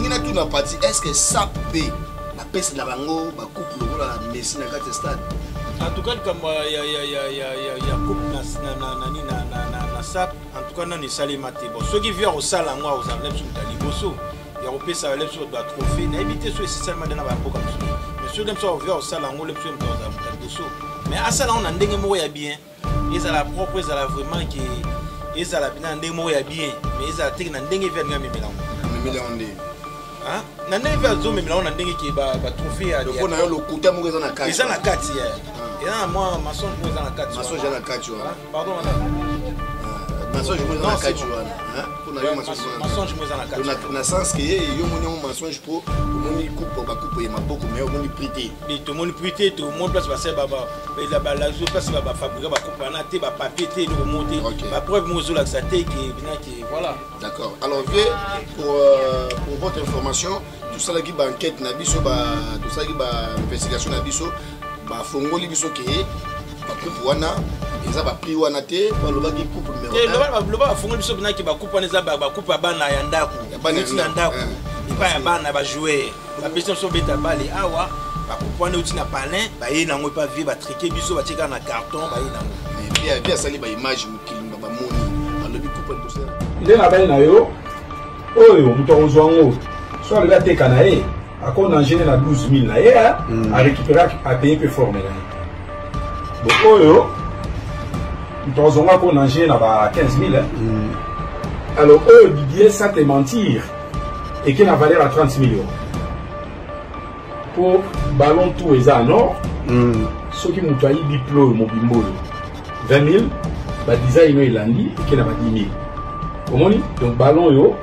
Ndingina tout na partie est-ce que ça peut la peste la bango ba couple la Messi na carte stade. En tout cas comme il y a couple na sap en tout cas na ni sali maté bon ceux qui viennent au sala ngwa aux enlève sur tali bosso il y a repé ça lève sur doit trophée na éviter ceux seulement dans ba comme ça mais ceux qui sont viennent au sala ngwa lève sur tali bosso mais à ça là on a ndenge mo ya bien ils a la propre ils a la vraiment qui ils a la bien ndenge mo ya bien mais ils a tek na ndenge vient ngami melango hein na ndenge vient zo melango na ndenge qui ba trophée ya le fond na le côté mo za na carte ils a la carte hier et là moi maçon mo za na carte maçon j'ai la carte pardon madame maçon je me dans la carte hein pour na maçon je me dans la carte na sens que yo moni maçon je pour moni coupe ba coupe ma beaucoup mais moni prité et tout monde prité tout monde place va ser baba mais la zo place va fabriquer ba coupe na té ba papier té le remonter ba preuve mo zo la ça té qui bina qui voilà d'accord alors vieux pour votre information tout ça là qui ba enquête na biso ba tout ça qui ba investigation na biso ba fongoli biso ke ba coupe wana ils ont pris wana té ba loba ki coupe numéro 1 le ba fongoli biso bina ki ba coupe wana za ba coupe bana ya ndako ba neti na ndako ipa ya bana ba jouer la personne so beta bali awa ba coupe wana uti na palin ba yena ngo pa vie ba triquer biso ba tika na carton ba yena ngo mais bien sali ba image mukili ba moni ba lobi coupe de ça il na ba na yo oyo mutozwa ngo so le teka na ye akona enchaîner na 12000 na ye a récupérer à payer performer bon oyo mutozonga ko enchaîner na ba 15000 alors eux Didier ça te mentir et qui n'a valeur à 30 millions pour ballon tout et ça non ceux qui m'ont taillé biplo mobimbo 20 000 ba design no ilandi et qui n'a pas 10 000 comment donc ballon yo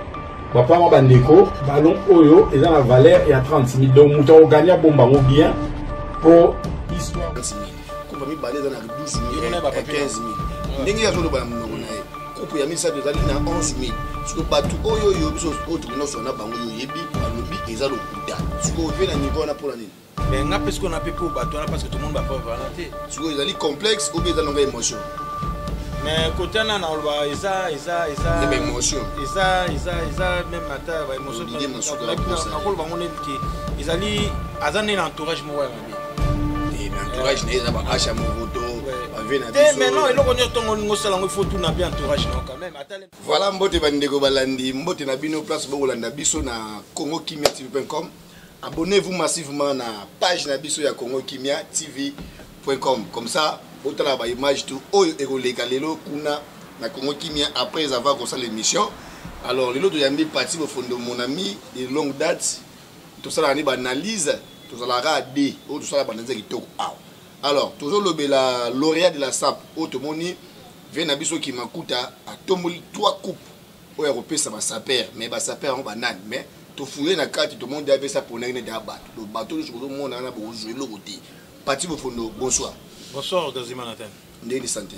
papa ma bandeko ballon oyo et dans la valeur et à 30 000 donc mouton gagner bomba bien pour histoire 30 000 comme mi balé dans la 12 000 et 15 000 ndenge ya zolo ba mnoko na ye coupe ya misa de zali na 11 000 siko batu oyo yo biso autre no sona bango yo yebi alobi eza lokuta siko ve na niveau na pour la nini mais nga parce qu'on a peu pour batu parce que tout le monde va pas volonté siko ezali complexe ou bien za longa émotion mais côté na olba isa même émotion isa même mata ba émotion na kolba ngone ki izali azane na entourage mo wa et entourage ne za ba acha mo voto mais non, il faut tout bien entourage quand même. Voilà, mbote bandeko balandi, mbote na bino place bokolanda biso na congokimiatv.com. Abonnez-vous massivement na page na biso ya congokimiatv.com. Comme ça, otala ba image tout oyo ekoleka lelo kuna na Congo Kimia après avoir commencé l'émission. Alors, lelo to yambi parti au fond de mon ami de longue date. Tout ça la ni ba analyse, tout ça la radé, tout ça la ba nzaki toko. Alors, toujours le lauréat de la SAP, Otomoni, vient à Biso qui m'écoute à Tomoli 3 coupes au Européen, ça va saper, mais ça saper en banane. Mais tu fouilles la carte, tout le monde avait ça pour n'aller d'abattre. Le bateau, tout le monde a besoin de jouer le côté. Parti au fond, bonsoir. Bonsoir, Gaziman Nathan. Ndé de santé.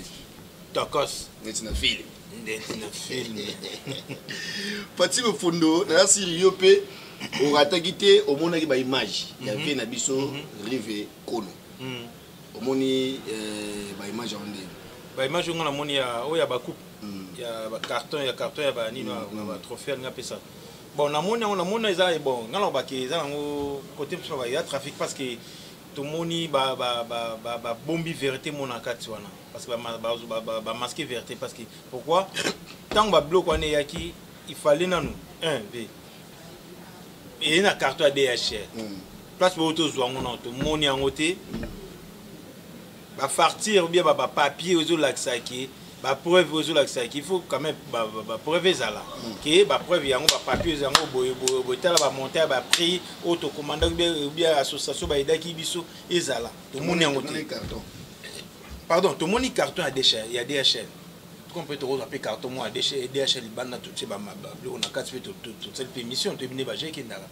D'accord. Ndé na film. Ndé na film. Parti au fond, na Syrie, on a quitté au monde qui a image. Il y avait un Biso, Rive, Kono. Omoni ba image onde ba image ngona moni ya oya ba coupe ya ba carton ya ba nino ba trophée nga pesa bon na moni eza bon ngala ba ke eza ngo côté so ba ya trafic parce que to moni ba bombi vérité mon akati wana parce que ba masquer vérité parce que pourquoi tant ba bloc wana yaki il fallait nanu 1 v et na carton à DHL place pour auto zo ngona to moni ngote ba partir ou bien ba papier aux laxaki ba preuve aux laxaki il faut quand même ba preuve ça là que ba preuve yango ba papier yango bo tala ba monter ba prix auto commandant ou bien association ba idaki biso ezala to moni yango pardon to moni carton à déchet il y a DHL qu'on peut te appeler carton moi à déchet DHL bana tout c'est ba on a quatre fait toute cette permission to bine ba jeki ndala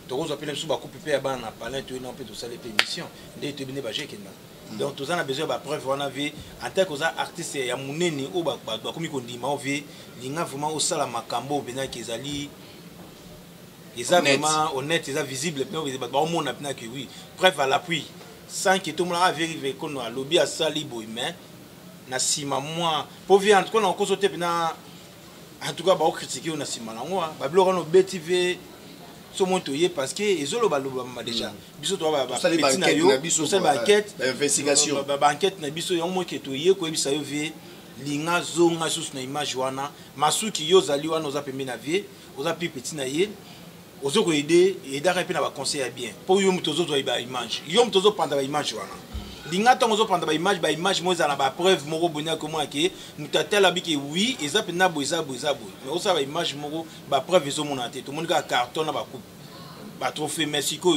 to ko appeler sous ba coupe pe ba na palin to non peut tout ça les permission de to bine ba jeki ndala. Donc tous on a besoin de preuve on a vu en tant que artiste ya munene o ba komi ko ndima o vi linga vraiment au sala makambo bena kezali eza vraiment honnête eza visible mais ba o mona pena que oui preuve à l'appui sans que tout le monde a vérifié qu'on a lobby à sali boy mais na sima moi pour vient en tout cas on consulter pena en tout cas ba o critiquer on a sima la moi ba blog on BTV so mon toyé parce que ezolo baloba déjà biso to ba ça les enquête investigation ba enquête na biso yo mo ke toyé ko bisa yo vie linga zonga sous na image wana masuki yo zali wana oza pembe na vie oza pi petit na ye ozo ko aider et dara pe na ba conseiller bien pour yo mutozo zo ba image yo mutozo panda ba image wana linga tongo zo panda ba image mo za na ba preuve moko bonia comment ke mutatela biki oui eza pe na boza mais oza ba image moko ba preuve zo mona te to monika carton na ba coupe ba trophée Mexico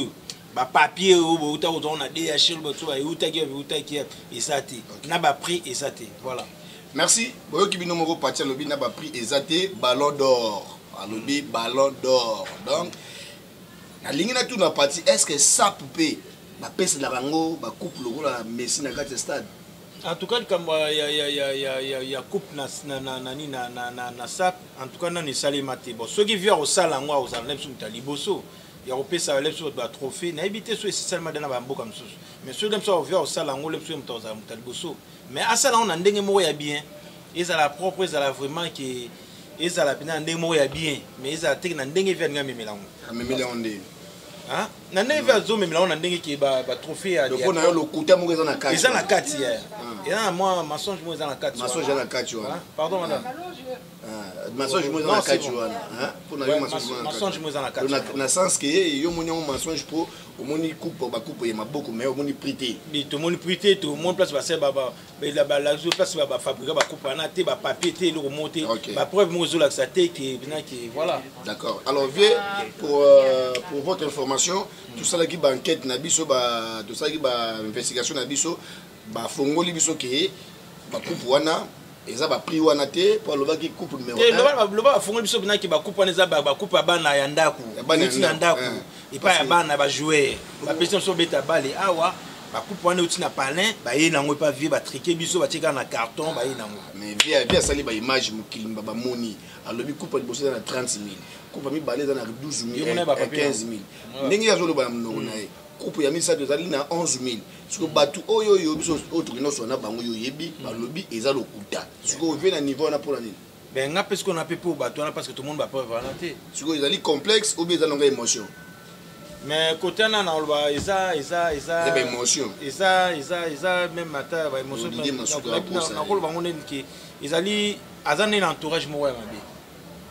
ba papier o uta o na DHL ba to ba uta ki et ça te na ba prix et ça te voilà. Merci. Boyo kibino moko parti lobi na ba prix ezate ballon d'or. Alobi ballon d'or. Donc na lingi na tout na parti est-ce que ça poupée ba pèse la bango ba coupe logo la Messi na carte stade. En tout cas comme ya coupe na sap en tout cas na ni salé maté. Bon ceux qui viennent au sala ngwa aux enlève sur taliboso. Ya opesa lève sur ba trophée na éviter so seulement dans ba mboka msusu. Mais ceux dem so viennent au sala ngwa lève sur taliboso. Mais à ça là on a ndenge mo ya bien. Ils a la propre, ils a la vraiment qui ils a la pena ndenge mo ya bien. Mais ils a tek na ndenge vient nga memela ngo. Memela onde. Hein? Na ndenge vient zo memela on a ndenge ki ba trophée ya. Donc on a le kuta mo eza na kati. Eza na kati hier. Et là moi mensonge mo eza na kati. Mensonge na kati wana. Pardon madame. Mensonge mo eza na kati wana. Hein? Pour na mensonge mo eza na kati. Na sens que yo moni on mensonge pour au moni coupe ba coupe ya maboko mais au moni prité. Ni to moni prité to mon place ba seba ba la place ba fabriquer ba coupe na te ba papier te le remonter ba preuve mo zo la ça te qui voilà. D'accord. Alors vieux pour votre information tout ça là qui ba enquête na biso ba tout ça qui ba investigation na biso ba fongoli biso ke ba coupe wana eza ba prix wana te pour le baki coupe numéro 1 le ba fongoli biso bina ki ba coupe wana eza ba coupe bana ya ndaku ya ndaku et pas ya bana ba jouer ba personne so beta balle awa ba coupe wana uti na palin ba ye nango pas vie ba triquer biso ba tika na carton ba ye nango mais via sali ba image mukilimba ba moni alobi coupe liboso na 30,000 coupe mi balé na 12,000 15,000 ndenge ya zolo ba mnoko na ye coupe ya misa de zali na 11,000 siko batu oyo biso autre no so na bango yo yebi balobi eza lokuta siko vient na niveau na pour la nini ben nga parce qu'on a peu pour batu parce que tout le monde va pas volonté siko ezali complexe ou bien eza longa émotion mais côté na na olba eza émotion eza même mata ba émotion na ko bango ne ki ezali azane na entourage mo ya mabe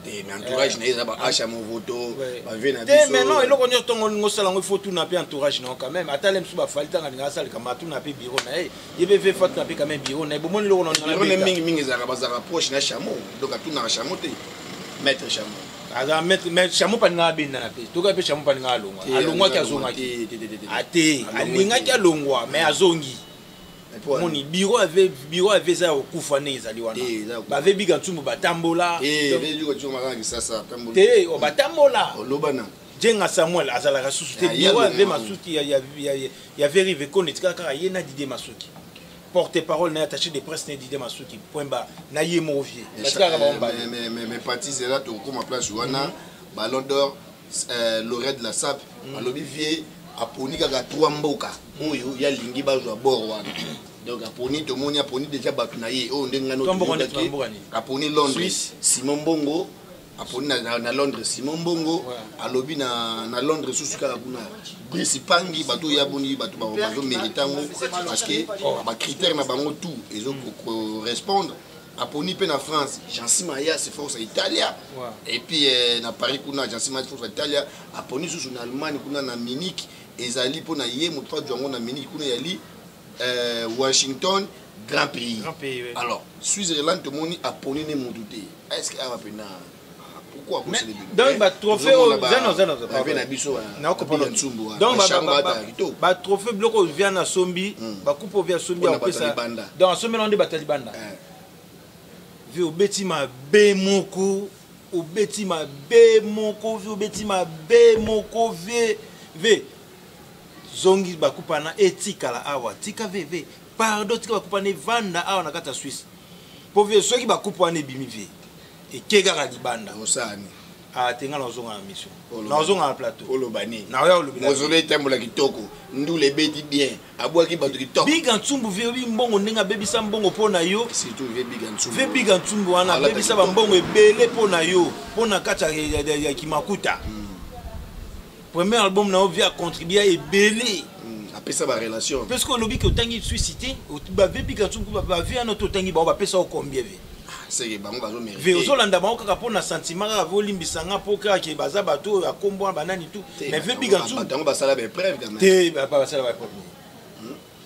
mais entourage na eza ba acha mo voto ba vena biso mais non eloko nyo tongo ngosala ngo faut tout na pe entourage non quand même atalem su ba falita nga sala kama tout na pe bureau na yebe ve faut na pe quand même bureau na bo mon loko na bureau na mingi za rapproche na chamo donc tout na chamo te maître chamo aza mais chamo pa nga binda na pe to ka pe chamo pa nga alongwa ki azonga ki ate alinga ki alongwa mais azongi moni bureau avait ça au kufane ezali wana ba ve biga ntumbu batambola biga ntumbu makanga sasa tambola te o batambola lobana jenga Samuel azala ka susu te bureau avait masuki ya vérifié konetika kaka yena Didier Masuki porte-parole na attaché de presse na Didier Masuki point bas na yemo vie parce que mais parti c'est là to comme place wana ballon d'or lauréat de la SAP alobi vie aponi kaka 3 mboka oyo ya lingi bazwa bord wana donc aponi to moni aponi déjà batu na ye o ndenga no aponi Londres Simon Bongo aponi na Londres Simon Bongo alobi na Londres susu kaka kuna Brice Pangi batu ya boni batu ba bazo méritango parce que ba critère na bango tout ezo correspondre aponi pe na France Jean-Simon ya c'est force Italia et puis na Paris kuna Jean-Simon force Italia aponi susu na Allemagne kuna na Munich ezali pona ye mo 3 jongo na Munich kuna yali Washington grand pays oui. Alors Switzerland to moni aponi ne mo douter est-ce que a pena pourquoi vous célébrer donc ba trophée zeno ba vena biso na okopona ntsumbu donc ba trophée bloko vient na sombi ba coupe vient sombi a pesa donc sombi na ndé batali banda vi obeti ma be moko obeti ma be moko vi obeti ma be moko ve zongi bakupa na etika la awa tika ve pardon tika bakupa ne vanda awa na kata Suisse po ve soki bakupa ne bimi ve e kega ka libanda osani a tenga na zonga na mission na zonga na plateau olobani na ya olobani mozole tembola kitoko ndule beti bien abwaki batu kitoko biga ntsumbu ve bi mbongo ndenga bebisa mbongo pona yo surtout ve biga ntsumbu wana bebisa ba mbongo ebele pona yo pona kata ya kimakuta premier album na via contribuer et belé après ça ba relation parce que lobby que tangi suscité ba vepi ka tu ba via notre tangi ba pesa au combien c'est que bango bazo mériter ve ozolanda bango kaka pona sentiment ka volimbisanga po ka ke baza bato ya kombo banani tout mais vepi ka tu bango basala ba preuve quand même te ba basala ba preuve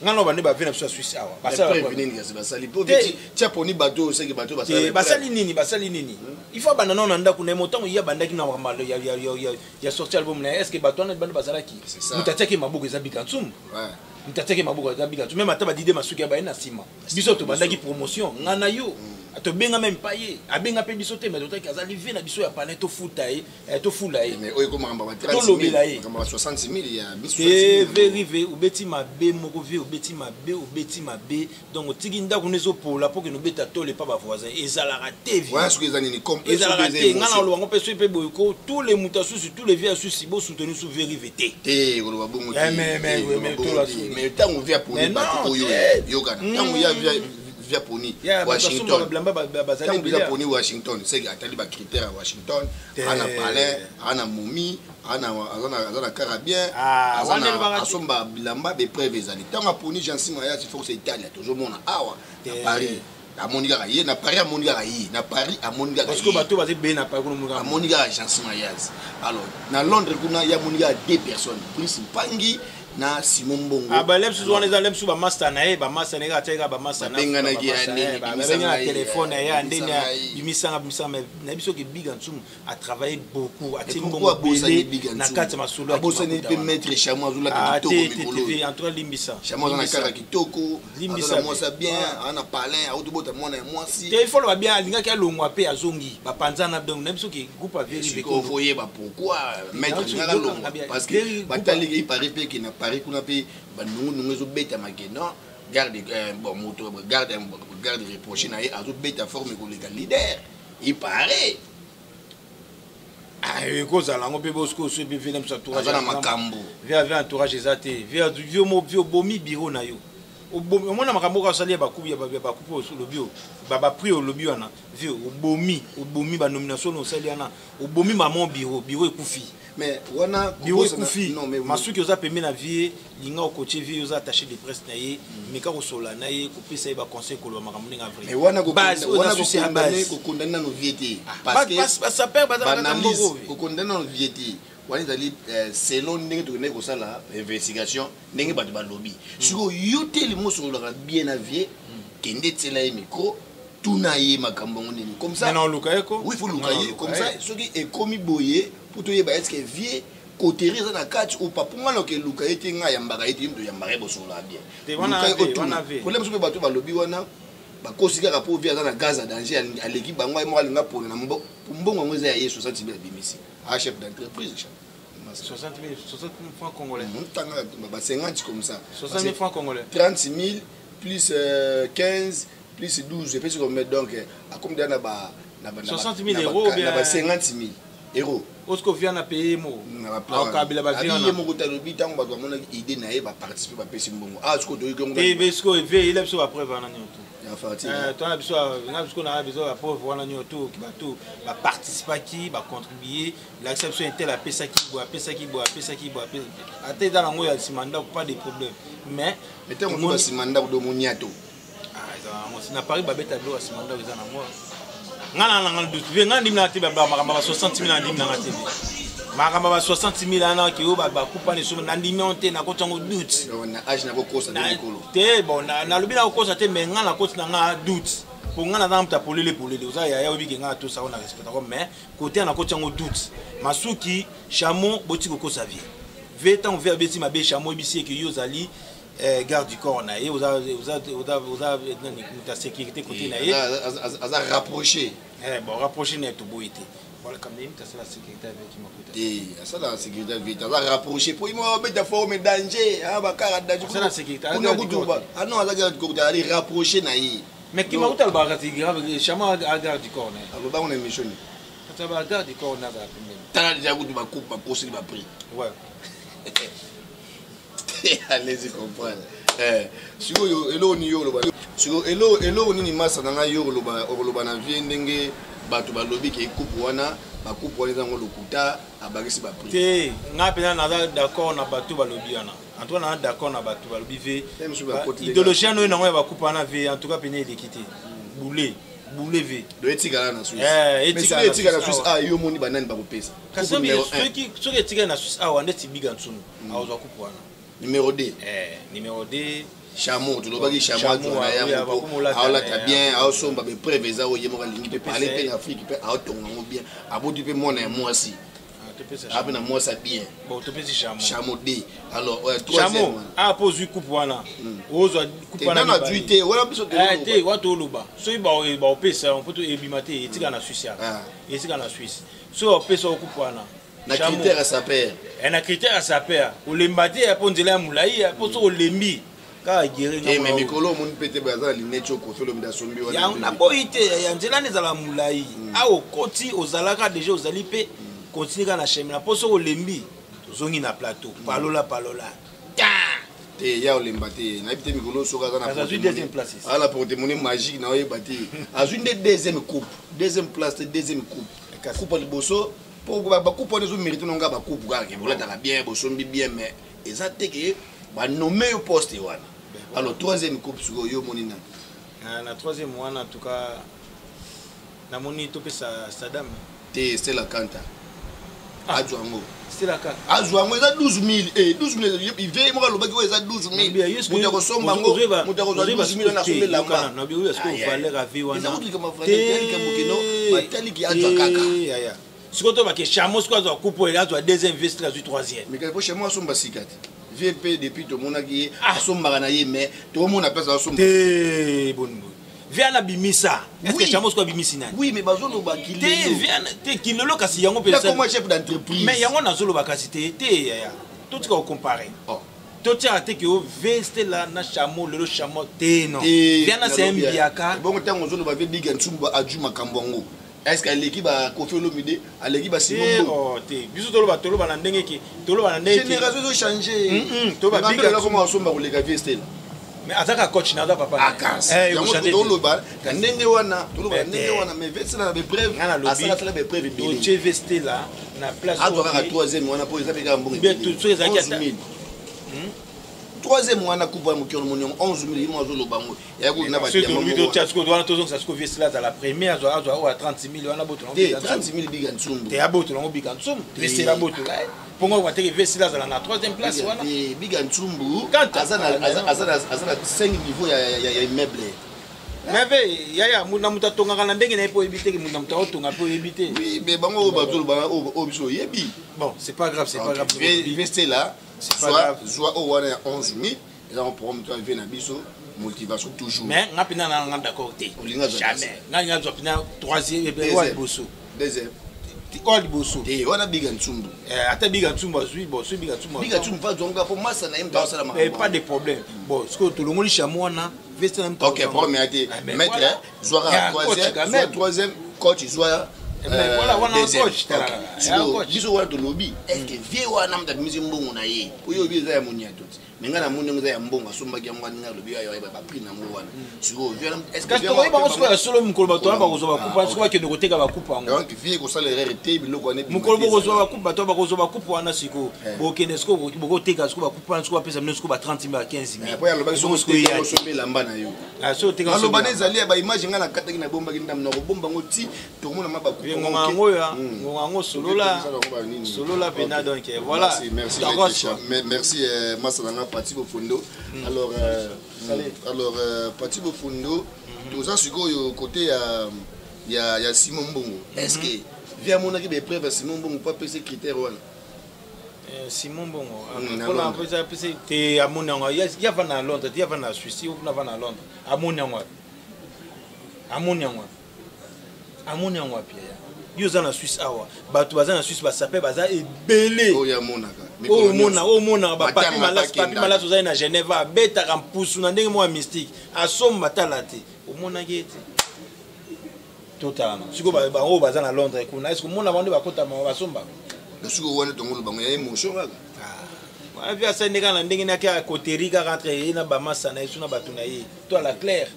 ngalo bande ba vina biso Suisse awa basala preuve nini kasi basali po tia poni bato c'est que bato basali nini il faut banda non nda kuna motango ya banda ki na mambalo ya sorti album na est-ce que bato na banda basala ki mutataki mabuko za bikantsum ouais mutataki mabuko za bikantsum même ata ba dide masuki ya ba ina sima biso to banda ki promotion ngana yo to benga même paye abenga pe biso te mais to kaza live na biso ya panet to futa to fula mais oyo ko mamba ba 30 000 kama 60 000 ya biso verive ubeti mabe moko vie ubeti mabe donc otiki ndako nezo pola pour que no beta to le pas ba voisin ezala raté vie ouais ce que ezani ni complet ezala raté ngana lo ngo peso pe boyko tous les mutasu sur tous les vieux sous bo soutenir sous verive te ko lo bongo mais to la mais tant on vient pour les bateaux yo kana tant on via poni Washington tant via poni Washington c'est que atali ba critère Washington ana palais ana momi ana carabien ana asomba bilamba be preuve ezali tant a poni jansima ya il faut que c'est Italie toujours mona awa Paris à Monica yi na Paris à Monica yi na Paris à Monica parce que bato baze be na Paris à Monica jansima ya alors na Londres kuna ya Monica 2 personnes Prince Pangi na Simon Bongo abalem sous on les alem sous ba master na ba master na ga ba master na benga na ki ba téléphone ya ndena bimisanga mais na biso ke big ansum a travaillé beaucoup a timbo na kati masolo a bosani pe maître Chamo azula kitoko TV entre limbisa Chamo na kara kitoko limbisa moi ça bien ana palin a utobota mona moi si il faut le bien linga ki alongwa pe azongi ba panzana donc na biso ke groupe a vérifié ko voyez ba pourquoi maître ngala longwa parce que batali il paraît pe ki na Paris kuna pe banungu zo beta makeno garde bon moto garde reproché na azo beta forme ko legal leader il paraît cause la ngope bosko so be vena msa tourage na makambo via entourage ezate via du vieux mo vieux bomi biro na yo omona makambo ka salia bakubi ya bakupo so lobio baba pri o lobio na vieux obomi ba nomination no salia na obomi maman biro ekufi mais wana biro ekufi masuki oza pembe na vie linga okoche vie oza attaché de presse na ye meka ko sola na ye ko pesa ba conseil ko lo makambo nga vrai mais wana ko condamner no viete parce que ça perd ba ko condamner no viete wani zali selon ndenge to ne ko sala investigation ndenge ba lobby siko yote le moso la bien na vie kende tsela e micro tuna ye makambo ngoni comme ça non lukayeko oui faut lukaye comme ça ce qui est commis boyer pour te yeba est-ce que vie côté ça na catch ou pas pour moi que lukaye te nga yambaka ete mto yambaka bosola bien lukaye problème so bato ba lobby wana ba kosika rapport via na gaz à danger à l'équipe bango mo alinga pour na mbongo ngo za ya 60 000 bimisi à chef d'entreprise 60 000 francs congolais. 50 comme ça. 60 000 francs congolais. 36 000 plus 15 plus 12. Je pense qu'on met donc à combien de 60 000 euros ou bien 50 000 euros. Est-ce qu'on vient à payer moi? En Kabila va venir. Il y a des gens qui ont une idée de participer à payer mon. Ah, ce que tu veux. Et est-ce qu'on veut il est sur après va toi as besoin après voir tout qui va tout va participer qui va contribuer l'acception est telle à pesa qui boit à tête dans l'angle il y a mandat pas de problème mais tu as un mandat de moniato ah ça n'a pas eu babeta do à mandat ils en moi ngana doute ngana dimna te ba 60 000 andim na TV makamba ba 60 000 ana ki o ba coupa ne so na ndimionte na kotango doute na age na bokosa de likolo te bon na lobi na kosa te mais ngana koti na nga doute pour ngana na mta polele oza ya obi ke ngana to sa on a respect comme mais côté na kotango doute masuki Chamo boti kosa vie veta on veut beti mabe Chamo bisi ke yozali garde du corps na ye oza ta sécurité côté na ye aza rapproché bon rapproché na to boité voilà comme même c'est la sécurité avec qui m'écoute ça la sécurité vite on va rapprocher pour moi mettre forme danger ah ba kara danger c'est la sécurité ah non aza garde du corps aller rapprocher na ye mais qui m'écoute ba garde grave Chamo à garde du corps na alors ba on est mission ça va garde du corps na ba tala déjà goût ba coupe ba procès ba prix ouais allez-y comprendre siko elo ni yo loba siko elo ni masa na yo loba na vie ndenge bato ba lobby ke coupe wana coupe on est dans le kuta à bagisi ba prix te nga pena na d'accord na bato balobi wana en tout cas na d'accord na bato balobi ve idéologie no na ba coupe na ve en tout cas pena il quitter boulé ve do etika na Suisse etika na Suisse ah yo moni banani ba kopesa kasi ceux qui etika na Suisse ah wande tibiga nsunu aozwa coupe wana numéro 2 numéro 2 Chameau, tu dois chameau, tu as bien, à somba, mais préveza au yémo, tu parler pays Afrique, à ton bien, à bout du pays, moi aussi. Ah, ben moi ça bien. Bon, tu peux dire chameau D. Alors, chameau, ah, pose du coupe wana. Ozo coupe wana. Non, tu étais, voilà, tu es, what to luba. So, il va au pays, on peut te ébimate, et tu en Suisse. Et tu en Suisse. So, on peut se coupe wana. Na critère à sa paire. Et na critère à sa paire. Ou l'embate, à pondela moulaï, à poser au lembi. Mais Mikolo mon pété bazar linette ko fait l'homme sombi wana ya na boité ya nzela nezala mulai a okoti ozalaka déjà ozalipe continuer na chemin na poso olembi tozongi na plateau palola te ya olembate na bité Mikolo soka na deuxième place ah la porte-monnaie magique na oyebate azui deuxième coupe deuxième place deuxième coupe coupe le bosso pour ba coupe on les mérite non ga ba coupe ga ke bolata bien bosombi bien mais ezateke ba nommer au poste wana. Alors troisième coupe sur yo monina. La troisième one en tout cas na moni topé sa dame. C'est la Kanta. Adjouango. C'est la Kanta. Adjouango ça 12000 et 12000 il veut moi le baki ça 12000. Muta ko somba ngo muta ko 12000 na sombe la ma. Na biyo est-ce que valeur à vie wana. Ça veut dire que ma frère quelqu'un bokeno batali ki adjou kaka. Ya. Sikoto ba ke chamos ko zo coupe et adjou deuxième veste la troisième. Mais quelque chez moi somba sikati. VP depuis tout le monde qui asomba na ye mais tout le monde appelle ça asomba. Bon. Viens na bimisa. Est-ce que chamos ko bimisi nani? Oui mais bazo no ba kilelo. Viens te kilelo kasi yango personne. Comme chef d'entreprise. Mais yango na zolo ba kasi te ya. Tout ce qu'on compare. Oh. Tout ça te que veste là na chamo le chamo te non. Viens na sembiaka. Bon temps on zolo ba ve big nsumba aju makambongo. Est-ce que l'équipe a confié l'omide à l'équipe à Simon Oh, t'es. Bisous tolo ba ndenge ki. Tolo ba ndenge ki. Génération ont changé. Tolo ba big là comment on somba pour les gars viester là. Mais ataka coach na da papa. Akas. Tolo ba ndenge wana, tolo ba ndenge wana mais viester là be preuve. Asala tala be preuve bi. Tu viester là na place. A doit à troisième wana pour ça be ga mbongo. Bien tout ça qui a troisième mois na coupe mo kion mo 11000 mo zo lo bango ya ko na ba dia mo vidéo tchatsko doit to ça ko viester là dans la première zo à 30000 wana boto 30000 biga nsumbu te aboto ngo biga nsumbu viester la boto là pongo wa te viester là dans la troisième place wana biga nsumbu azana 5 niveau ya immeuble mais ya muna muta tonga na ndenge na po ebité ke muna muta otonga po ebité oui mais bango ba zo ba obiso yebi bon c'est pas grave viester là soit au 11 000 et là on pourra me trouver na biso motivation toujours mais nga pina na nga d'accord te jamais nga zo pina troisième et wa bosso deuxième all bosso et on a biga ntsumbu ata biga ntsumbu azui bosso biga ntsumbu va zonga pour massa na imba sala ma pas de problème bon ce que tout le monde chameau na veste na OK premier été maître soit troisième coach soit mais voilà on a coach biso wa to lobby est que vie wana mta bimisi mbongo na ye oyo biza ya munya tout menga na munyo za ya mbongo asomba ki yango nga lobby ya ba prix na ngo wana siko vie est-ce que to ba so ya solo mukolo bato ba ko zo ba kupa siko ke ndoko teka ba kupa ngo donc vie ko sala erreur te biloko ane mukolo ba ko zo ba kupa bato ba ko zo ba kupa wana siko bo ke siko bo teka siko ba kupa siko pesa mne siko ba 30 000 15 000 po ya loba siko ya sombe lamba na yo so teka so ba nezali ba image nga na kataki na bomba ki ndam na ko bomba ngo ti to mona ma ba kupa ngo ya ngo solola pena donc voilà merci Massalanga Pati Bofundo alors Pati Bofundo tout ça sur côté il y a Simon Mbongo est-ce que via mon équipe preuve Simon Mbongo pas passer critère wala Simon Mbongo pour la passer te à mon il y a va na Londres il y a va na Suisse ou na va na Londres à mon pia yo za na Suisse awa bato baza na Suisse basape baza ebele oya monaka mona ba papi malasi oza na Genève abetaka mpusu na ndenge mwa mystique asomba tala te omona gete totalama siko bango baza na Londres kuna est-ce que mona bande bakota basomba siko wana tongolo bango ya émotion kaka avi asendeka na ndenge na kia koterika rentre na bamasa na yesu na bato na ye to à la claire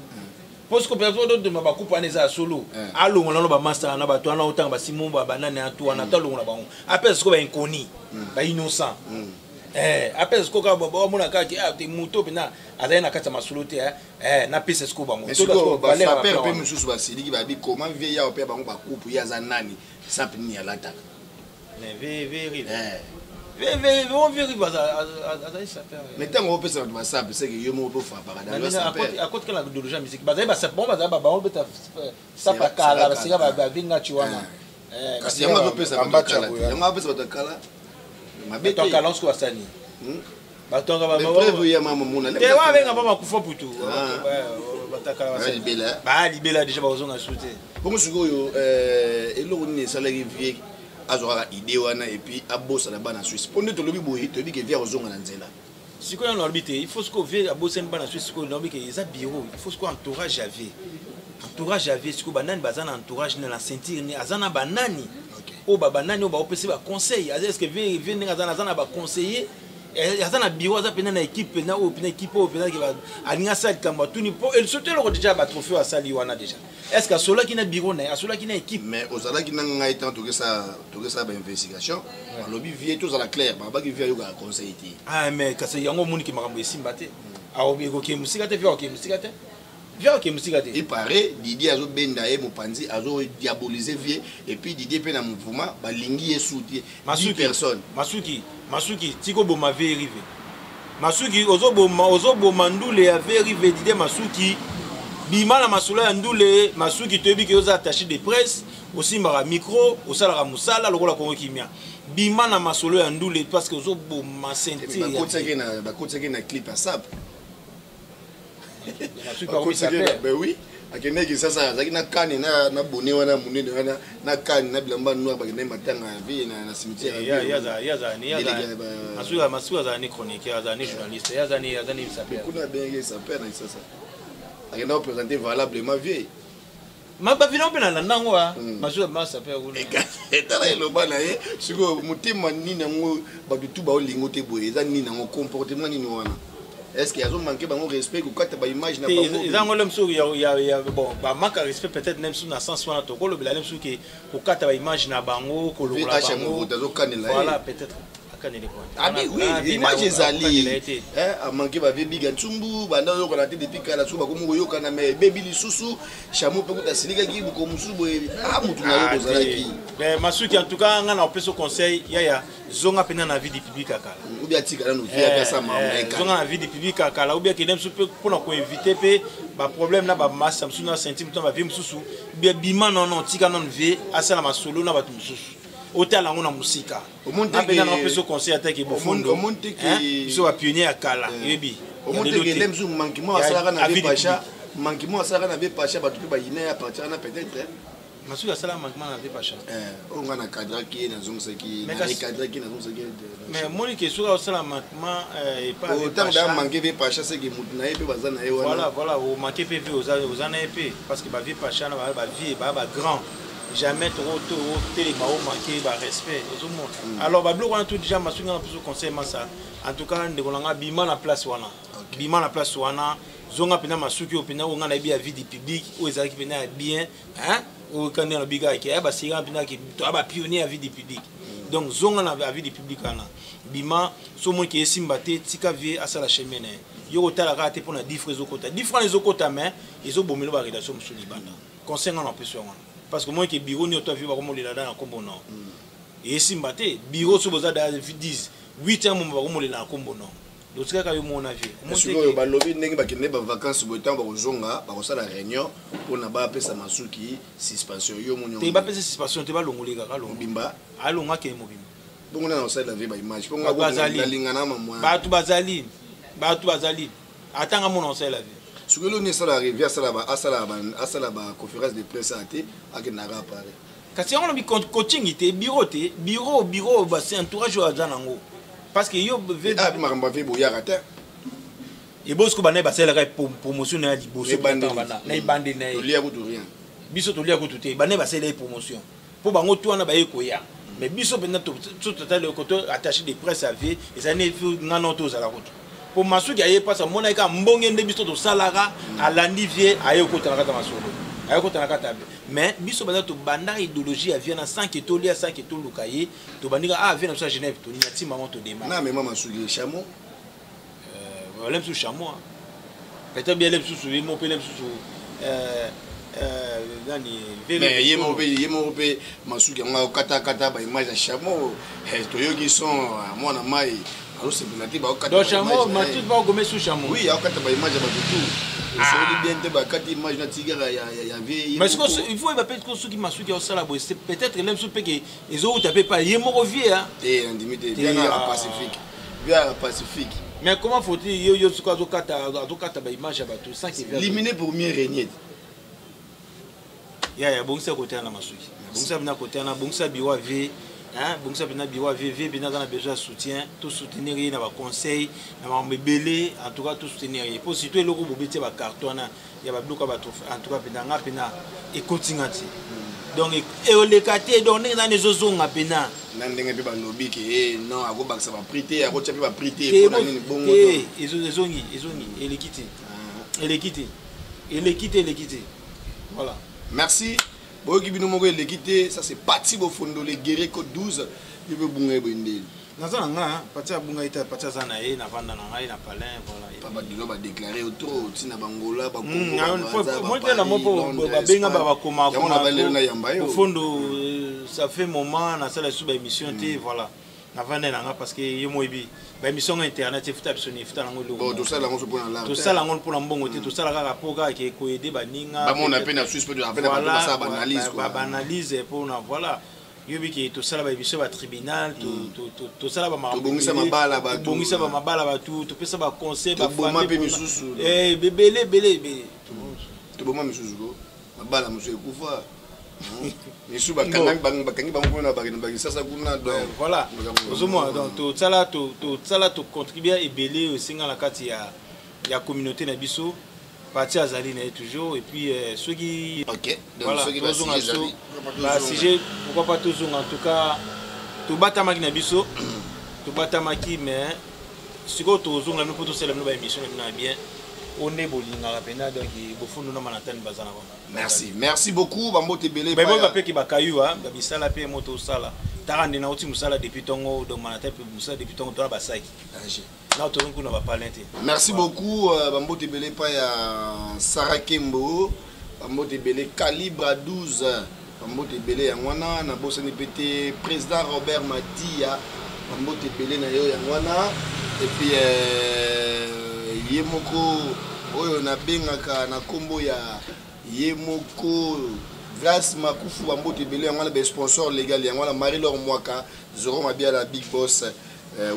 parce que peut-être de ma coupe en eza solo allo ngona ba master na ba to na otanga ba simon ba banane atu na to longa ba après ce ko ba inconnu ba innocent après ce ko ka ba mona ka ki te muto pena azai na kata masolo te na pese ce ko ba muto to ba sa père pe mususu ba sidi ki ba bi comment vieille ya pe ba ba coupe ya za nani simple ni alata mais on vérifie mais tant on peut ça va simple c'est que yo mo po fa para dans ça à côté que la de musique ba ça bon ba on peut ça pas kala ba sika ba vinga chiwana kasi yanga to pesa ba kala yanga pesa ba kala mabete to kala onsko wasani ba tonga ba prévu ya mama muna te wa venga ba makufa putu ba takala wasani ba libela déjà ba ozonga souté bongo sikoyo eloko ni salari vie azora idée wana et puis abosa na bana Suisse pondé to lobi boyi to bi ke via ozonga na nzela sikoyo na orbite il faut ce que vie abosa na bana Suisse sikoyo lobi ke eza bureau il faut ce que entourage avait sikoyo banani bazana entourage na sentir ni azana banani o ba banani o ba opesi ba conseil est-ce que vie ndinga azana ba conseiller azana bureau aza pena na équipe na o pena équipe o pena ke ba alinga side kamba tuni po el sauter le déjà ba trophée à sali wana déjà est-ce que cela qui na bureau na cela qui na équipe mais ozala qui na ngai tant que ça ba investigation lobby vie tous à la claire ba ki vie yo ka conseil ti mais kasi yango muni ki makambo esimba te aobi ko ke musika te via ke musika te via ke musika te il paraît Didier azo benda e mopanzi azo diaboliser vie et puis Didier pe na mouvement ba lingi e soutien 10 personnes Masuki tiko boma vérifié Masuki ozoboma ndule ya vérifié Didier Masuki bima na masolo ya ndule Masuki toyebi ke oza attaché de presse aussi mara micro osala musala lokola Congo Kimia bima na masolo ya ndule parce que ozoboma sentir ba kotseke na clip à sap ben oui akende ki sasa zaki na kani na bone wana munene wana na kani na bilamba noir bakende matanga vie na cimetière masuka za ni chroniqueur za ni journaliste za ni saper kuna bengi saper na sasa akenda présenter valablement vie ba vino pe na nango masuka ma saper kuna etala eloba na ye siko mutima nini ngo babitu ba olingo te boye za nini ngo comportement nini wana est-ce qu'il y a un manque de respect ou quand tu as image na bango ils ont il y a bon ba manque de respect peut-être même sous na sens wana to ko le même sous que ko kata ba image na bango ko lo la bango voilà peut-être akanele point ah oui image ezali a manqué ba biga ntumbu banda yo ko na te depuis kala suba ko mo yo kana me baby lisusu chameau pe ko ta silika ki ko musubo mutu na yo ko zalaki mais Masuki en tout cas ngana opeso conseil ya zonga pena na vie du public akala ou bien tika na vie ya sa mama zonga na vie du public akala ou bien que dem soupe pour na ko éviter pe ba problème na ba masse samsuna centime to ba vie mususu bien bima non tika non vie asala masolo na batu mususu hôtel ngona musika omonte ke na opeso conseil attaque bofondo omonte ke so ba pionnier akala yebi omonte ke dem sou manquement asala na vie pacha manquement asala na vie pacha batu pe ba ina ya partir na peut-être Masuki asala manquement na vie pacha on a cadre qui na zong seki na cadre qui na zong seki mais moni ke so asala manquement et pas autant da manquer vie pacha c'est que mutu na yepe bazana ye wana voilà o manquer pe vie aux ana yepe parce que ba vie pacha na ba vie ba grand jamais trop télé ba o manquer ba respect tout le monde alors ba bloc on a tout déjà Masuki na plus conseil ça en tout cas ndeko nga bima na place wana zonga pena Masuki opena on a bien vie du public ou ezaki pena bien hein ou quand on a biga qui ba sira pena qui ba pionnier à vie du public donc zonga na vie du public ana bima so mo ki esimba te tika vie asala chemene yo otala ka te pona 10 francs ezokota mais ezobomelo ba rédaction musuli banda conseil ngana peso ngana parce que moi qui bureau ni oto vie ba ko mo lela na kombo non esimba te bureau so boza da 10 8 ans mo ba ko mo lela na kombo non lotika ka yo mona vie sikoyo balobi ndenge bakende ba vacances boitan ba kozonga ba kosala réunion pona ba pesa Masuki suspension yo monyo te ba pesa suspension te ba longoleka ka longo bimba alonga ke mo bimba bongo na osala vie ba image ponga balingana mamwa batu bazali atanga mona osala vie sikoyo ni sala rivière asala ba conférence de presse ate akenaka pare kasi on bi coaching te bureau ba c'est entourage wa zanango parce que yo makambo ve boyaka te et bosko bana ba sala ka promotion na di boso bana na ibande na lia ko rien biso to lia ko te bana ba sala promotion pour bango to na ba ekoya mais biso bena to total le côté attaché de presse à vie et ça ne ngana to za la route pour masuki aye pas ça mona ka mbonge nde biso to salaka alandi vie aye kotana kata masolo aye kotana kata mais biso banda to banda idéologie ya viena 5 étoiles 5 étoiles lukaye to bandika viena à Genève to nyati maman to démarrer na mais mama masuki chameau l'aime sous chameau peut-être bien l'aime sous mon peu l'aime sous mais yemo pe masuki nga kata ba image ya chameau to yoki son mwana mai alors c'est penalty ba kata donc chameau ma tout va gommer sous chameau oui ya kata ba image ba tout c'est bien te ba kata image na tigara ya vie mais il faut peut-être que ceux qui masuki au sala c'est peut-être l'aime sous pe que ils ont tapé pas yemo revient hein et indimité bien à Pacifique mais comment faut-il yo suka zo kata ba image ba tout ça qui éliminé pour mieux régner ya bongisa côté na masuki bongisa bina côté na bongisa biwa v hein bongisa bina biwa v bina dans besoin de soutien tout soutenir na ba conseil na ba mbelé en tout cas tout soutenir pour surtout le groupe bobeti ba carton na ya ba bloka ba en tout cas bina nga pena e continuati donc e le katé donc na les zozonga pena na ndenge pe ba lobby ke non ako bakisa ba prité ako tchapi ba prité pour nini bongo to ezongi elle quitte voilà. Merci. Boyoki bino moko l'équité, ça c'est parti bo fondo le guerrier code 12, je veux bunga bindel. Naza nga parti bunga ita parti za na ye na vanda na ngai na palin voilà. Papa dilo ba déclarer autour tina bangola ba Congo. Moi la mopo ba benga ba koma au fondo ça fait moment na sala sous ba émission té voilà. Na vanda na nga parce que yo moibi ba émission internet futa bisoni futa na ngolo. Bon tout ça la ngo pour na tout ça la ngo pour na mbongo té tout ça la ka poka ke ko aider ba ninga. Ba mon appel na suspect de appel ba ça ba analyse quoi. Ba analyse pour na voilà. Yobi ki tout ça la ba émission ba tribunal tout ça la ba bongisa mabala ba bongisa ba mabala ba tout pesa ba conseil ba famille misusu. Belé to boma misusu go mabala musu ekufa. Misu bakangi bango na ba sasa kuna donc voilà osomo donc tout ça là to contribuer et belé aussi dans la kati ya communauté na biso parti azali na toujours et puis ceux qui OK donc voilà, ceux qui va sujet pourquoi pas toujours en tout cas to batamaki na biso to batamaki mais siko to zonga no poto sela no ba émission na bien on est bolinga rapena donc bofundo na manatani bazana ba merci beaucoup bambote belé ba ba pe ki bakayu ba bisala pe moto sala tarande na uti musala depuis tongo donc manatani pe musala depuis tongo to ba saki na to kuna ba palente merci beaucoup bambote belé pa ya Sarah Kembo bambote belé calibre 12 bambote belé ya ngwana na bosani pété président Robert Madia bambote belé na yo ya ngwana et puis yemoko oyo na bengaka na kombo ya yemoko grâce makufu bambote belé ngwana be sponsor légal ya ngwana Marie-Laure Mwaka Zoro Mabia la big boss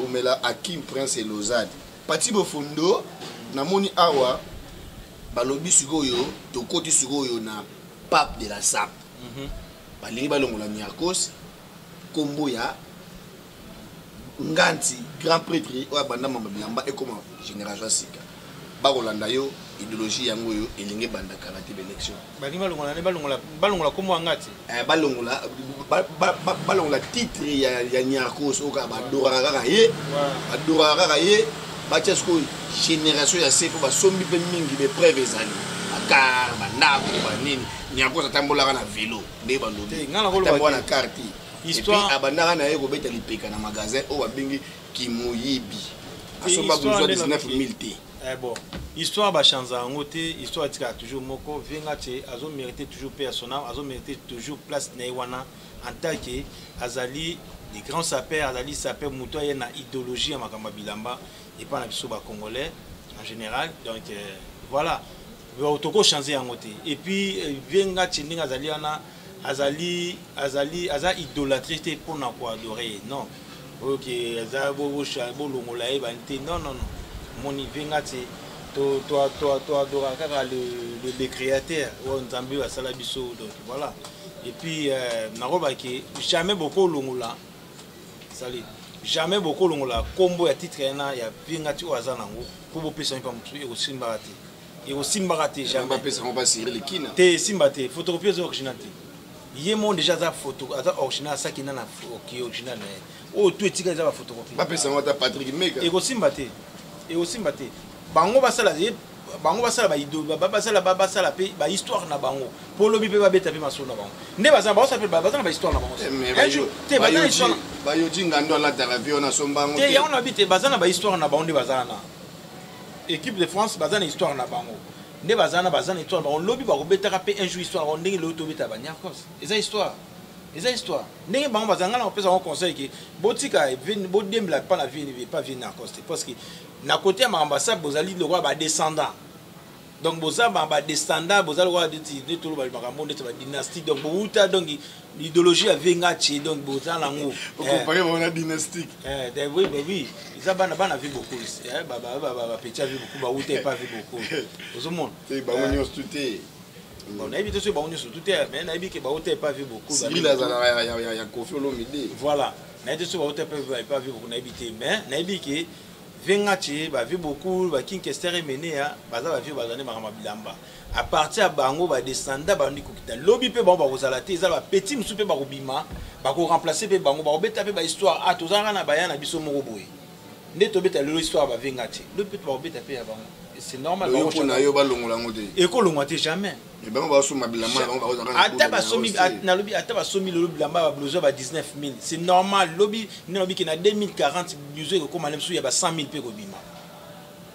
umela Akim Prince et Lozade pati bofundo na moni awa balobi sikoyo to koti sikoyo na pape de la sap balingi balongola Nyarkos kombo ya Nganti grand prêtre oya banda mamba bilamba et comme génération sika bakolanda yo idéologie yango yo elingi banda karate l'élection balongola kombo Ngati balongola titre ya Nyarkos oka badora kaka ye batia siko génération ya sepo basombi pe mingi be preuve ezali akar bandako banini Nyarkos atambolaka na vélo nde balobi atambola na carte histoire abandaka na ye kobeta lipeka na magasin oyo babengi kimoyibi asomba besoin de 19 000 te bon histoire bachanza yango te histoire etikaka toujours moko venga te azo mérité toujours paix à son âme azo mérité toujours place na ye wana en tant que azali les grands sapeurs azali sapeur moto aye na idéologie ya makambo ya bilamba epa na biso bacongolais en général donc voilà toko changer yango te et puis venga te ndenge azali wana aza idolâtrie pour na ko adorer non OK aza bo longola e bante non moni venga te to adora kaka le créateur ou nzambe wa sala biso donc voilà et puis na roba ke jamais beaucoup longola sali jamais beaucoup longola combo ya titre na ya venga te o aza nango pour bo pesa pa mutu e osimbaka te jamais ba pesa on va cirer les kina te simbate photocopie originale il y a déjà des photos originales ça qui n'a pas original oh tout est tiré des photocopie pas personne Patrick Meka et aussi mbaté et aussi mate bango basala basala pe ba histoire na bango pour lobi pe ba beta pe maso na bango nde bazana ba s'appelle bazana ba histoire na bango te bazana histoire ba yo jinga ndo la taravio na sombango te ya on habite bazana ba histoire na bango nde bazana équipe de France bazana histoire na bango nde bazana histoire ba lobi ba ko beta pe un jour histoire ndenge lo to beta ba nyakos eza histoire ndenge bango bazanga na pesa un conseil que botika bo dembla pas la vie pas vie na coste parce que na côté ya ambassade bozali le roi ba descendant donc boza ba descendant bozali roi de tout le makambo de ba dynastie donc bouta donc l'idéologie a venga chi donc boza nango comparer on dynastique oui ça bana vu beaucoup ba petit vu beaucoup ba outa pas vu beaucoup au monde c'est ba on tout bon na évité ce ba on tout mais na évité ba outa pas vu beaucoup il a ya Kofi Olomide voilà na évité ce ba outa pas vu beaucoup na évité mais na évité vengachi ba vu beaucoup ba kinkester mené ya baza ba vu bazane makama bilamba à partir ya bango ba descenda ba ndiko kita lobby pe bango ba kozala te za ba petit musu pe ba kobima ba ko remplacer pe bango ba obeta pe ba histoire a tozanga na bayana biso moko boye nde to beta lelo histoire ba vengachi le pe ba obeta pe ya bango c'est normal ba ko na yo ba longola ngote e ko longwa te jamais et bango ba soma bilamba bango ba kozala ata ba somi na lobby ata ba somi lelo bilamba ba blouson ba 19000 c'est normal lobby ni lobby ki na 2040 blouson ko malem su ya ba 100000 pe ko bima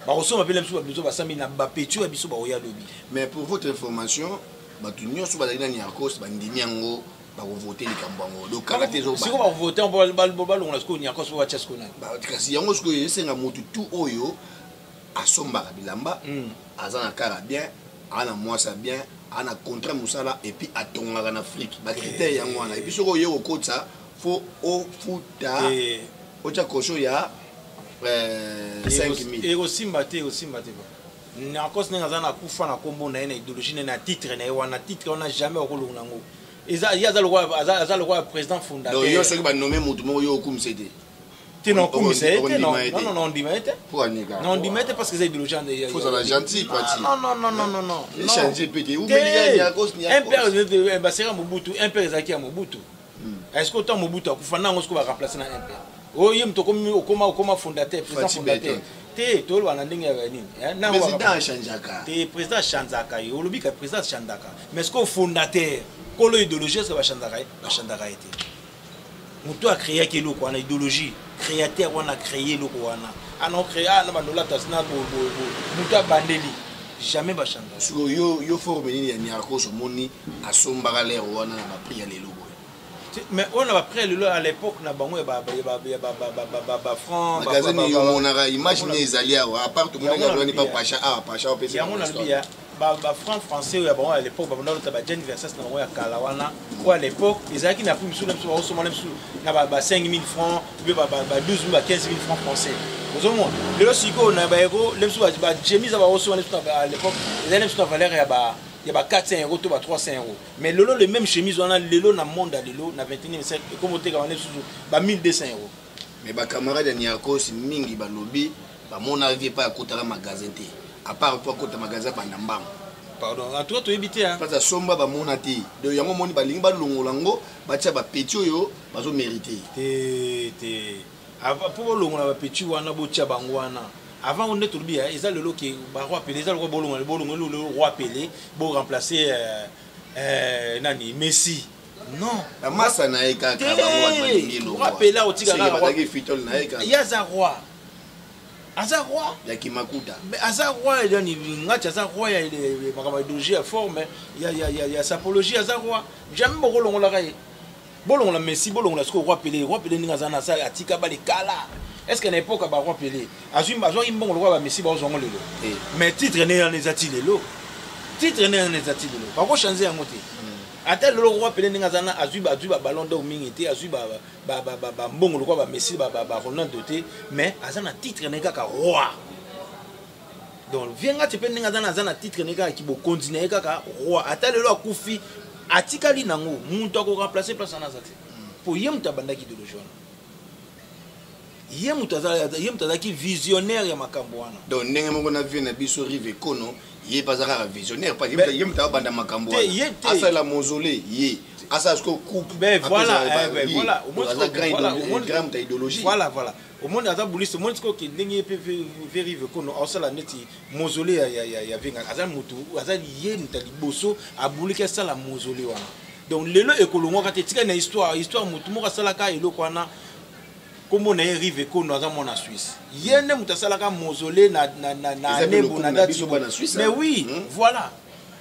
ba resoma pe lem su ba blouson ba 100000 na ba petu ya biso ba oya lobby. Mais pour votre information ba tu nyonso ba dalina ni akos ba ndimi yango ba ko voter likambo yango donc karaté zo ba siko ba voter on ba longola siko ni akos ba chesko na ba kasi yango siko yesenga motu tout oyo asomba bilamba azana kara bien ana mwasa bien ana contrat musala et puis atongaka na Afrique ba critère yango wana et puis soko yo okotsa fo o futa o cha kosho ya 5000 et aussi mate na cause nga zana kufa na kombo na ina idéologie na titre na wana titre on a jamais okolonga ngo eza ya za le roi président fondateur donc yo soki ba nommer mutu mo yo okumsete non non dimete pour anika non dimete parce que c'est idéologie faut ça la gentil parti non il changer pété ou bien ya cause ni un père de basera Mobutu un père Zaki ya Mobutu est-ce que autant Mobutu akufa na ngo ba remplacer na un père oye mto koma fondateur président fondateur te tolo wana ndenge ya nini na président chanjaka te président chanjaka yo lobi ka président chanjaka mais est-ce que fondateur kolo idéologie est-ce que ba chanjaka été mutu a créé que loko wana idéologie créateur wana créé loko wana ana créé na banola tasna mutu bandeli jamais ba chanjaka so yo forme ni ya nyako so moni asombaka l'air wana na ba prix ya lelo. Mais on a pris le à l'époque na bango ba franc magazine yo monaka imagine ezali à part tout monde ngalo ni pas pacha au PC ya mona bia ba franc français ya bango à l'époque ba ndalo ta ba Jean Versace na bango ya kalawana ou à l'époque ezaki na plus sur même sur na ba 5000 francs ba 12000 ba 15000 francs français ozomona lelo siko na ba ego lemsu ba chemise ba oso à l'époque les lemsu na valeur ya ba il y a 400 euros, tout 300 euros. Mais lolo le même chemise on a lolo na monde lolo na 21e siècle comme te quand on est sous ba 1200 euros. Mais ba camarade ni akos mingi ba lobby ba mon avis pas côté la magasin té. À part toi côté magasin ba ndambang. Pardon, à toi tu éviter hein. Parce que somba ba mon ati. De yango moni ba lingi ba longolango ba tia ba petit yo ba zo mériter. Té. Pour longola ba petit wana bo tia bangwana. Avant on est tout bien, ils ont le lot qui roi Pelé, ils ont le roi Pelé pour remplacer nani Messi. Non, la masse na eka ka roi Pelé au tigana roi qui fitol na eka. Il y a roi. Azarwa ya Kimakuta. Mais Azarwa il y a ngacha Azarwa il est makama idéologie fort mais il y a sa apologie Azarwa. Jamais bolongo la kai. Bolongo la Messi, bolongo la roi Pelé ninga zana sa atika ba les kala. Est-ce qu'à l'époque, il y a un Pelé? Il y a un roi Messi, mais titre n'est pas les lelo. Titre n'est pas les lelo. Par contre, changer un côté. Attends, le roi Pelé n'a pas un ballon d'or, il a un bon roi Messi, Ronaldo, mais il a un titre n'est pas roi. Donc, viens tu peux un titre n'est pas continuer roi. Attends, le roi Koufi, Atikali Nango, Mouta ko remplacer place en Azati. Pour yem tabanda qui de le joindre. Yem mutaza qui visionnaire ya makambo wana. Donc ndenge moko na vie na biso rive kono il est pas un visionnaire pas il est pas banda makambo asa la mausolée il asa ce que coupe ben voilà voilà au moins grand idéologie voilà au monde ata buliste monde ko ki ndenge pe vérive ko no osala neti mausolée ya venga asa mutu asa ye mutali boso abulike sala mausolée wana donc lelo ekolongo ka tika na histoire mutu mo sala ka eloko wana comme on est arrivé qu'on a en Suisse. Il y a un mutasala mausolée na nebo na date mais oui, voilà.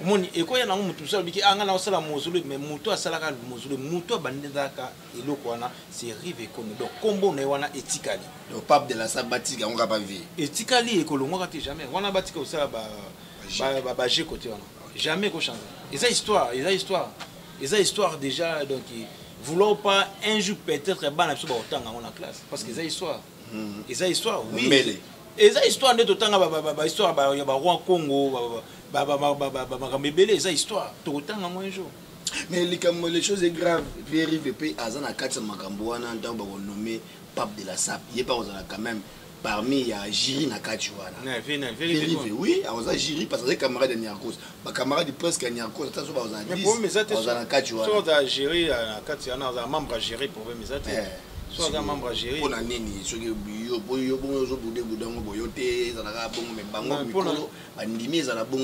Mon et quoi y a un mutusa biki anga na sala mausolée mais muto asala ka mausolée muto bandeza ka eloko wana c'est arrivé qu'on donc combo na wana etikali. Le pape de la sabbatique on va pas vivre. Etikali e kolongo ka jamais. Wana batika osala ba j'ai côté wana. Jamais ko changer. Et ça histoire déjà donc vouloir pas un jour peut-être ban na biso ba otanga en classe parce que ça histoire oui et ça histoire de totanga ba histoire ba ya ba roi Congo ba mebele ça histoire to totanga un jour mais les choses est grave vérifier azana katsa makambo wana ndao ba nommer pape de la SAP il est pas quand même parmi il y a Jiri Nakati wana oui on a Jiri parce que les camarades de Niarkos ba camarade presque Niarkos ça so ba on a dit on a Nakati wana so da Jiri Nakati wana on a membre Jiri pour mes amis so da membre Jiri on a nini so yo bon zo bude budango boyote za la bon me bango mikolo bandimi za la bon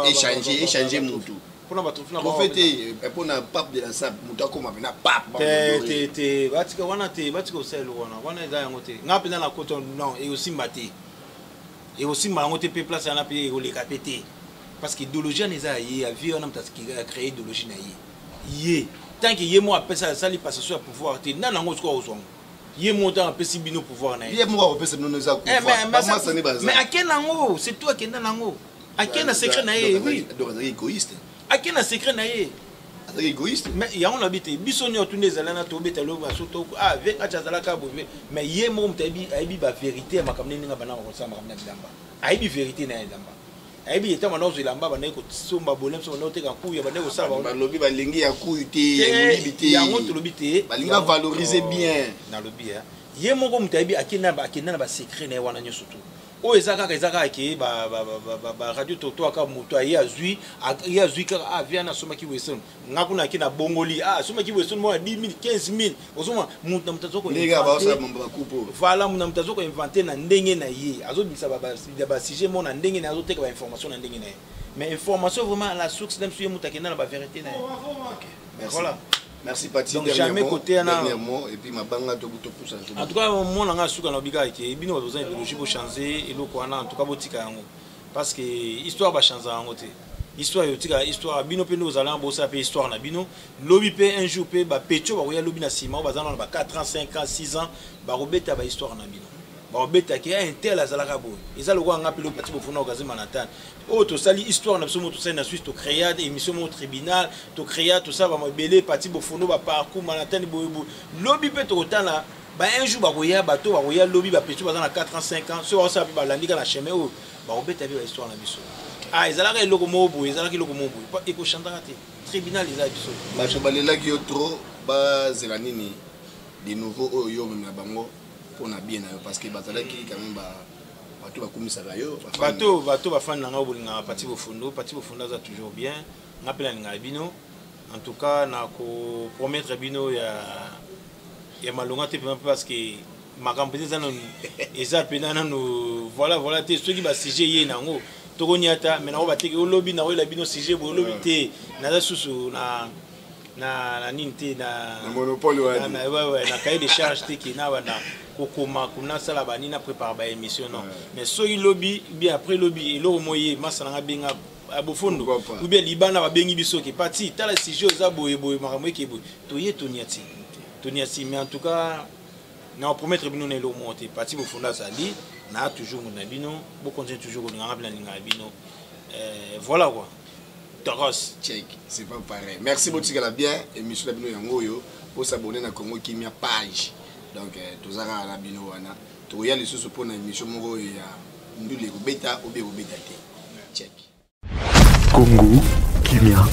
échanger mutu profité pour na pape de la SAP muta koma bina pape te batika wana te batika oselo wana eza yango te ngapi na koto non et aussi maté et aussi malango te pe place na pe o le capete parce que idéologie neza yi a vie on a créé idéologie na yi tant que yemo appelle ça li passe sur pouvoir te na nango ko osongo yemo tant appelle bino pouvoir na yi yemo appelle bino neza ko mais akenango c'est toi qui est nango akena secret na yi oui donc c'est égoïste akena secret na ye c'est égoïste mais ya on habite bisoni otune zalana to betalo ba soto venga chazala ka bove mais ye mo mtabi aibi ba vérité makamne ninga bana ko sama makamne bilamba aibi vérité na bilamba aibi etama no zilamba bana ko somba bolem so no te ka kuya bana ko sala ba lobi ba lingi ya kuyu te ngolibité ya ngo to lobité ba linga valoriser bien na lobi ye mo ko mtabi akina ba secret na wana nyoso to o ezaka ke ba radio toto aka moto ya zui ka via na soma ki weson ngakuna kina bongoli soma ki weson mo 10000 15000 osoma mutu mtazoko lega ba osa mamba kupo voilà mutu mtazoko inventer na ndenge na ye azobisa ba sujet mo na ndenge na azoteka ba information na ndenge na ye mais information vraiment la source dem suye mutu akena na ba vérité na ye voilà. Merci Pati. Donc jamais côté dernièrement et puis ma banga to pousse en tout cas mon nanga suka na biga ke bino besoin idéologie pour changer et loko wana en tout cas botika yango parce que histoire ba changer yango te histoire yotika histoire bino pe nous allons bosser pe histoire na bino lobi pe un jour pe ba pecho ba ya lobi na sima ba zana ba 4 ans 5 ans 6 ans ba robeta ba histoire na bino ba robeta ke un tel azalaka boy eza loko anga pe lo pati bofuna okazima na tane oh to sali histoire na biso moto sai na Suisse to créer des émissions au tribunal to créer tout ça ba mabele pati bofono ba parcours manatani boyebo lobby pe to tala ba un jour ba koya bato ba koya lobby ba petu ba na 4 ans 5 ans so ça ba landika na chemin o ba obeta bi ba histoire na biso ezalaka eloko mobo ezalaka eloko mobo e ko chantaka te tribunal eza biso ba chobalela ki trop ba zelanini de nouveau yo na bango pour na bien parce que bazalaki quand même ba bato bakumisaka yo bato bafani nanga obolinga pati bofundo aza toujours bien ngapela ninga bino en tout cas na ko promettre bino ya malonga te parce que makambo eza nanu eza pena nanu voilà te soki ba sujet ye nango tokoniata mais nako bateki olobi na olela bino sujet bo olobi te naza susu na nini te na monopole ouais na cahier de charge te ki na bana kokoma kuna sala bani na prépare ba émission non mais soki lobby bien après lobby eloko moye masana benga abofondo ou bien libana ba bengi biso ki parti tala sujet za boye makambo ekebo toye toniati mais en tout cas na promettre bino na eloko monter parti bofonda sali na toujours mon bino bo continuer toujours ko nganga bina bino voilà quoi. Check, c'est pas pareil. Merci beaucoup la bien et monsieur Labino Yangoyo pour s'abonner à Congo Kimia page. Donc tous à la bino wana. Tu y a les sous pour une émission Moro et nous les bêta ou bêta. Check. Congo Kimia.